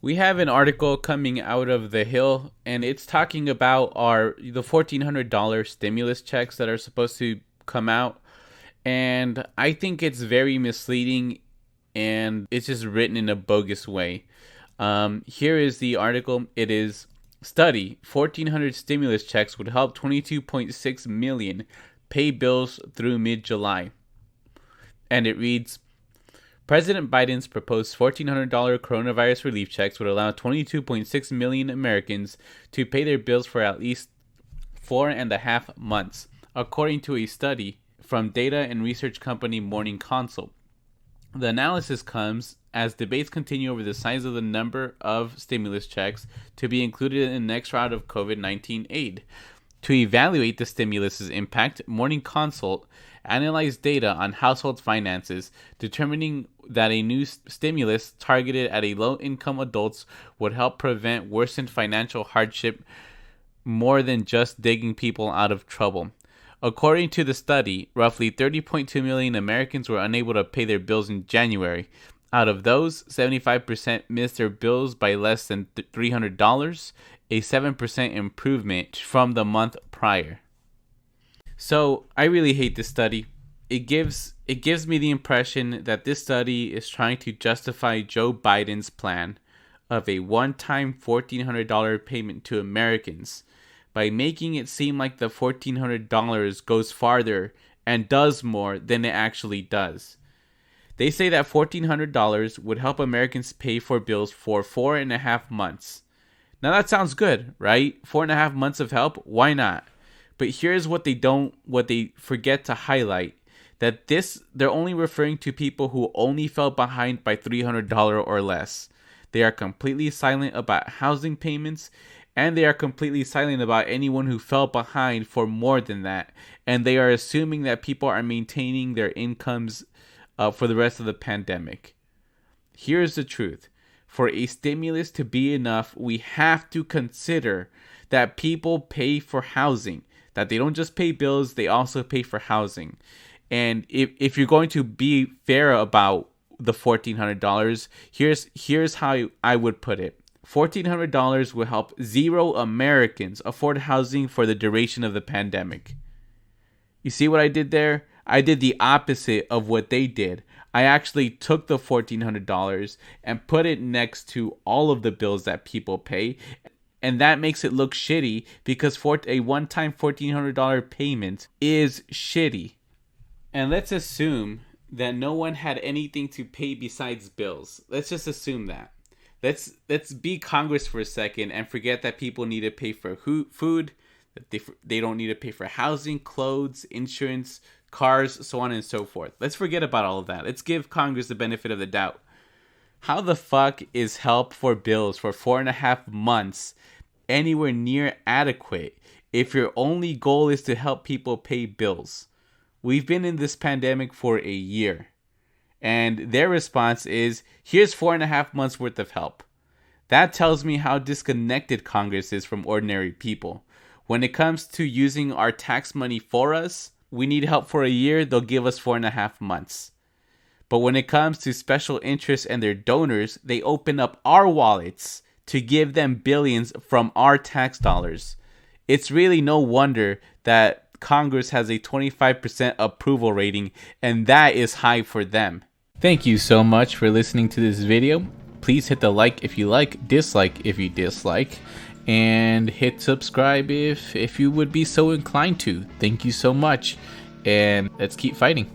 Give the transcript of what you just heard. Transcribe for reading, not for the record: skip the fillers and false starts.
We have an article coming out of the Hill, and it's talking about the $1,400 stimulus checks that are supposed to come out, and I think it's very misleading, and it's just written in a bogus way. Here is the article. It is study 1,400 stimulus checks would help 22.6 million pay bills through mid-July, and it reads. President Biden's proposed $1,400 coronavirus relief checks would allow 22.6 million Americans to pay their bills for at least 4.5 months, according to a study from data and research company Morning Consult. The analysis comes as debates continue over the size of the number of stimulus checks to be included in the next round of COVID-19 aid. To evaluate the stimulus's impact, Morning Consult analyzed data on household finances, determining that a new stimulus targeted at low-income adults would help prevent worsened financial hardship more than just digging people out of trouble. According to the study, roughly 30.2 million Americans were unable to pay their bills in January. Out of those, 75% missed their bills by less than $300, a 7% improvement from the month prior. So, I really hate this study. It gives me the impression that this study is trying to justify Joe Biden's plan of a one-time $1,400 payment to Americans by making it seem like the $1,400 goes farther and does more than it actually does. They say that $1,400 would help Americans pay for bills for 4.5 months. Now that sounds good, right? 4.5 months of help, why not? But here's what they forget to highlight: that they're only referring to people who only fell behind by $300 or less. They are completely silent about housing payments, and they are completely silent about anyone who fell behind for more than that. And they are assuming that people are maintaining their incomes for the rest of the pandemic. Here's the truth. For a stimulus to be enough, we have to consider that people pay for housing. That they don't just pay bills, they also pay for housing. And if you're going to be fair about the $1,400, here's how I would put it. $1,400 will help 0 Americans afford housing for the duration of the pandemic. You see what I did there? I did the opposite of what they did. I actually took the $1,400 and put it next to all of the bills that people pay. And that makes it look shitty because for a one-time $1,400 payment is shitty. And let's assume that no one had anything to pay besides bills. Let's just assume that. Let's be Congress for a second and forget that people need to pay for food, that they don't need to pay for housing, clothes, insurance, cars, so on and so forth. Let's forget about all of that. Let's give Congress the benefit of the doubt. How the fuck is help for bills for 4.5 months anywhere near adequate if your only goal is to help people pay bills? We've been in this pandemic for a year. And their response is, here's 4.5 months worth of help. That tells me how disconnected Congress is from ordinary people. When it comes to using our tax money for us, we need help for a year, they'll give us 4.5 months. But when it comes to special interests and their donors, they open up our wallets to give them billions from our tax dollars. It's really no wonder that Congress has a 25% approval rating, and that is high for them. Thank you so much for listening to this video. Please hit the like if you like, dislike if you dislike, and hit subscribe if you would be so inclined to. Thank you so much, and let's keep fighting.